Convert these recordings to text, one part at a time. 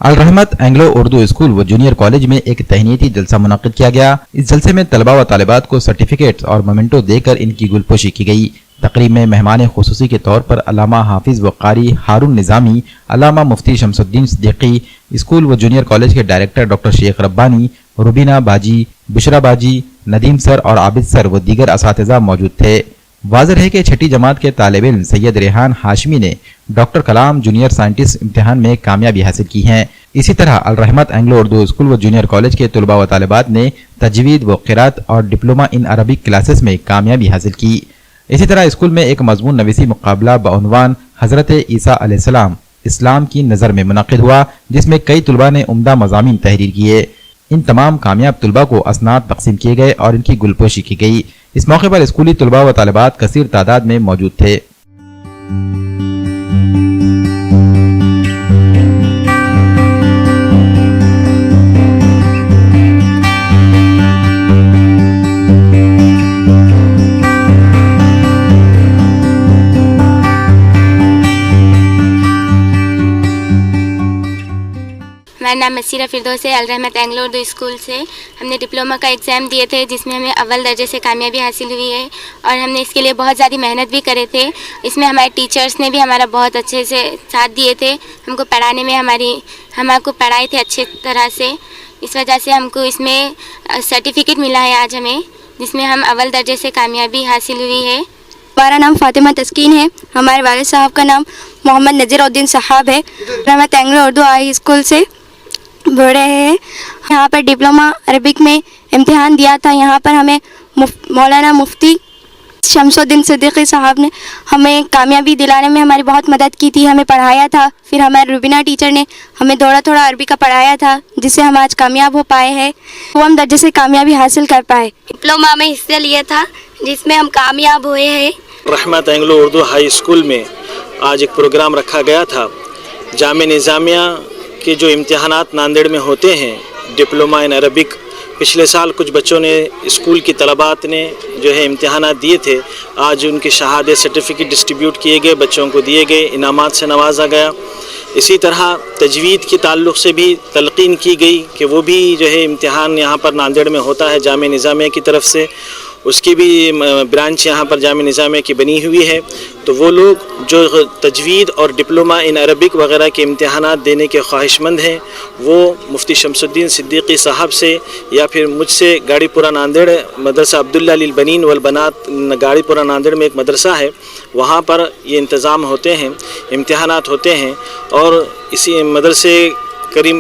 अलरहमत Anglo Urdu school व junior college में एक तहनीती जलसा मुनक्किद किया गया। इस जलसे में तलबा व तालिबात को सर्टिफिकेट्स और मोमेंटो देकर इनकी गुलपोशी की गई। तकरीब में मेहमान खुसूसी के तौर पर अल्लामा हाफिज व कारी हारून निज़ामी, अल्लामा मुफ्ती शमसुद्दीन सिद्दीकी, स्कूल व जूनियर कॉलेज के डायरेक्टर डॉक्टर शेख रब्बानी, रुबीना बाजी, बुशरा बाजी, नदीम सर और आबिद सर व दीगर असातिज़ा मौजूद थे। वाज़िह है कि छठी जमात के तालिब इल्म सैयद रेहान हाशमी ने डॉक्टर कलाम जूनियर साइंटिस्ट इम्तिहान में कामयाबी हासिल की है। इसी तरह अलरहमत एंग्लो उर्दू स्कूल व जूनियर कॉलेज के तुलबा व तालिबात ने तजवीद व क़िरात और डिप्लोमा इन अरबिक क्लासेस में कामयाबी हासिल की। इसी तरह स्कूल में एक मजमून नवीसी मुकाबला बउनवान हज़रत ईसा अलैहिस्सलाम इस्लाम की नज़र में मुनक़िद हुआ, जिसमें कई तुलबा ने उम्दा मज़ामीन तहरीर किए। इन तमाम कामयाब तुलबा को असनाद तकसीम किए गए और इनकी गुलपोशी की गई। इस मौके पर स्कूली तुलबा व तालिबात कसीर तादाद में मौजूद थे। मेरा नाम मसीरा फिरदौस है। अलरहमत एंग्लो उर्दू स्कूल से हमने डिप्लोमा का एग्ज़ाम दिए थे, जिसमें हमें अव्वल दर्जे से कामयाबी हासिल हुई है और हमने इसके लिए बहुत ज़्यादा मेहनत भी करे थे। इसमें हमारे टीचर्स ने भी हमारा बहुत अच्छे से साथ दिए थे। हमको पढ़ाने में हमको पढ़ाए थे अच्छे तरह से। इस वजह से हमको इसमें सर्टिफिकेट मिला है आज हमें, जिसमें हम अव्वल दर्जे से कामयाबी हासिल हुई है। हमारा नाम फातिमा तस्कीन है। हमारे वालिद साहब का नाम मोहम्मद नज़ीरुद्दीन साहब है। रहमत एंग्लो उर्दू हाई स्कूल से बड़े हैं। यहाँ पर डिप्लोमा अरबिक में इम्तिहान दिया था। यहाँ पर हमें मौलाना मुफ्ती शमसुद्दीन सिद्दीकी साहब ने हमें कामयाबी दिलाने में हमारी बहुत मदद की थी, हमें पढ़ाया था। फिर हमारे रुबीना टीचर ने हमें थोड़ा अरबी का पढ़ाया था, जिससे हम आज कामयाब हो पाए हैं। वो हम दर्जे से कामयाबी हासिल कर पाए। डिप्लोमा में हिस्सा लिया था, जिसमें हम कामयाब हुए हैं। रहमत एंग्लो उर्दू हाई स्कूल में आज एक प्रोग्राम रखा गया था। जामे निज़ामिया के जो इम्तिहानात नांदेड़ में होते हैं डिप्लोमा इन अरबिक, पिछले साल कुछ बच्चों ने स्कूल की तलबात ने जो है इम्तिहानात दिए थे। आज उनके शहादत सर्टिफिकेट डिस्ट्रीब्यूट किए गए, बच्चों को दिए गए, इनामात से नवाजा गया। इसी तरह तजवीद के ताल्लुक़ से भी तलक़ीन की गई कि वो भी जो है इम्तिहान यहाँ पर नांदेड़ में होता है जामे निज़ामिया की तरफ से, उसकी भी ब्रांच यहाँ पर जामे निज़ामिया की बनी हुई है। तो वो लोग जो तजवीद और डिप्लोमा इन अरबिक वगैरह के इम्तिहानात देने के ख्वाहिशमंद हैं, वो मुफ्ती शमसुद्दीन सिद्दीकी साहब से या फिर मुझसे गाड़ीपुरा नांदेड़ मदरसा अब्दुल्ला लिल बनीन वल बनात गाड़ीपुरा नांदेड़ में एक मदरसा है, वहाँ पर ये इंतज़ाम होते हैं, इम्तिहानात होते हैं। और इसी मदरसे करीम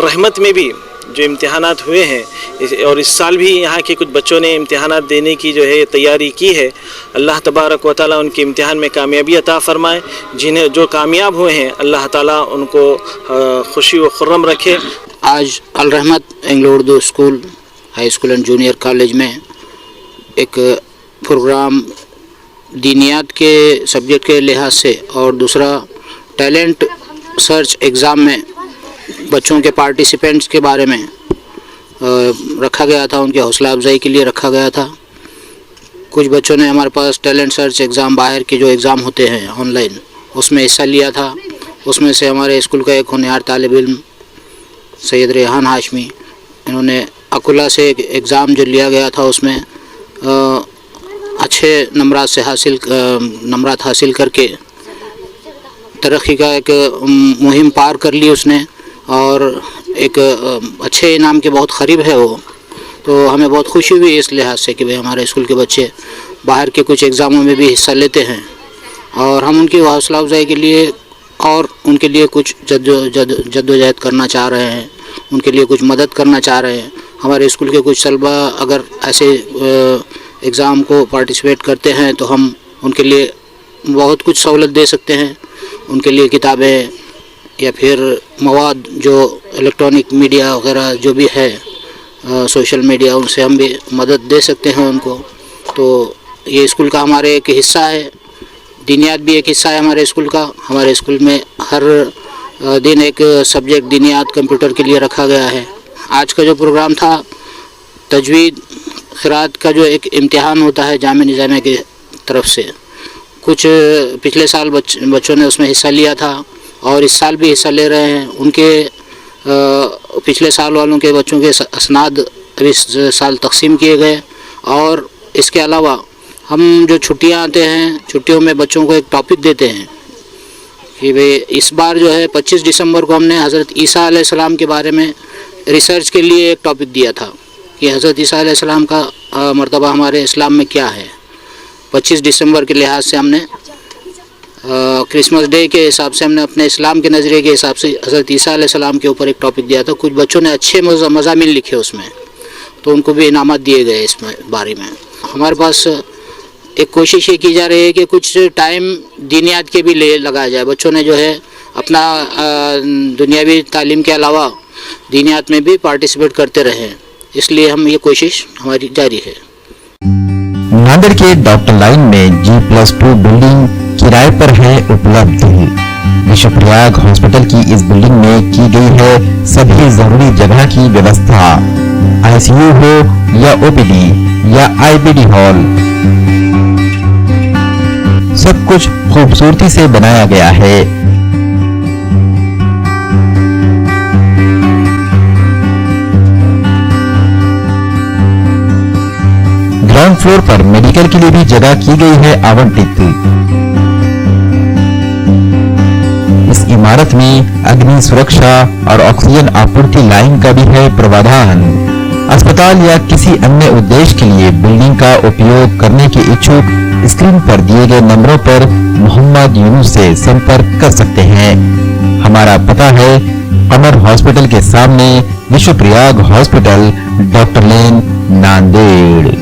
रहमत में भी जो इम्तिहानात हुए हैं और इस साल भी यहाँ के कुछ बच्चों ने इम्तिहानात देने की जो है तैयारी की है। अल्लाह तबारक व तआला उनके इम्तिहान में कामयाबी अता फ़रमाए। जिन्हें जो कामयाब हुए हैं अल्लाह ताला उनको खुशी व खुर्रम रखे। आज Alrahmat Anglo Urdu school high school and junior college में एक प्रोग्राम दीनियात के सब्जेक्ट के लिहाज से और दूसरा टैलेंट सर्च एग्ज़ाम में बच्चों के पार्टिसिपेंट्स के बारे में रखा गया था, उनकी हौसला अफजाई के लिए रखा गया था। कुछ बच्चों ने हमारे पास टैलेंट सर्च एग्ज़ाम, बाहर के जो एग्ज़ाम होते हैं ऑनलाइन, उसमें हिस्सा लिया था। उसमें से हमारे स्कूल का एक होनहार तालिब इल्म सैयद रेहान हाशमी, इन्होंने अकुला से एक एग्ज़ाम जो लिया गया था उसमें अच्छे नंबरात हासिल करके तरक्की का एक मुहिम पार कर ली उसने और एक अच्छे इनाम के बहुत करीब है वो। तो हमें बहुत खुशी हुई इस लिहाज से कि भाई हमारे स्कूल के बच्चे बाहर के कुछ एग्ज़ामों में भी हिस्सा लेते हैं और हम उनकी हौसला अफजाई के लिए और उनके लिए कुछ जद्दोजहद करना चाह रहे हैं, उनके लिए कुछ मदद करना चाह रहे हैं। हमारे स्कूल के कुछ तलबा अगर ऐसे एग्ज़ाम को पार्टिसिपेट करते हैं तो हम उनके लिए बहुत कुछ सहूलत दे सकते हैं। उनके लिए किताबें या फिर मवाद जो इलेक्ट्रॉनिक मीडिया वगैरह जो भी है, सोशल मीडिया, उनसे हम भी मदद दे सकते हैं उनको। तो ये स्कूल का हमारे एक हिस्सा है, दीनियात भी एक हिस्सा है हमारे स्कूल का। हमारे स्कूल में हर दिन एक सब्जेक्ट दीनियात कंप्यूटर के लिए रखा गया है। आज का जो प्रोग्राम था तजवीद क़िरात का जो एक इम्तिहान होता है जामे निज़ामिया की तरफ से, कुछ पिछले साल बच्चों ने उसमें हिस्सा लिया था और इस साल भी हिस्सा ले रहे हैं। उनके पिछले साल वालों के बच्चों के असनाद अभी इस साल तकसीम किए गए। और इसके अलावा हम जो छुट्टियां आते हैं, छुट्टियों में बच्चों को एक टॉपिक देते हैं कि भाई इस बार जो है 25 दिसंबर को हमने हज़रत ईसा अलैहिस्सलाम के बारे में रिसर्च के लिए एक टॉपिक दिया था कि हज़रत ईसा अलैहिस्सलाम का मर्तबा हमारे इस्लाम में क्या है। 25 दिसंबर के लिहाज से हमने क्रिसमस डे के हिसाब से हमने अपने इस्लाम के नज़रिए के हिसाब से हज़रत ईसा अलैहिस्सलाम के ऊपर एक टॉपिक दिया था। कुछ बच्चों ने अच्छे मज़ामीन लिखे उसमें, तो उनको भी इनामत दिए गए इस बारे में। हमारे पास एक कोशिश ये की जा रही है कि कुछ टाइम दीनियात के भी ले लगाया जाए। बच्चों ने जो है अपना दुनियावी तालीम के अलावा दीनियात में भी पार्टिसिपेट करते रहें, इसलिए हम ये कोशिश हमारी जारी है। नांदेड़ के डॉक्टर लाइन में G+2 बिल्डिंग किराए पर है उपलब्ध। विश्वप्रयाग हॉस्पिटल की इस बिल्डिंग में की गई है सभी जरूरी जगह की व्यवस्था, ICU हो या OPD या IBD हॉल, सब कुछ खूबसूरती से बनाया गया है। ग्राउंड फ्लोर पर मेडिकल के लिए भी जगह की गई है आवंटित। इस इमारत में अग्नि सुरक्षा और ऑक्सीजन आपूर्ति लाइन का भी है प्रावधान। अस्पताल या किसी अन्य उद्देश्य के लिए बिल्डिंग का उपयोग करने के इच्छुक स्क्रीन पर दिए गए नंबरों पर मोहम्मद यूनुस से संपर्क कर सकते हैं। हमारा पता है कमर हॉस्पिटल के सामने, विश्वप्रयाग हॉस्पिटल, डॉक्टर लेन, नांदेड़।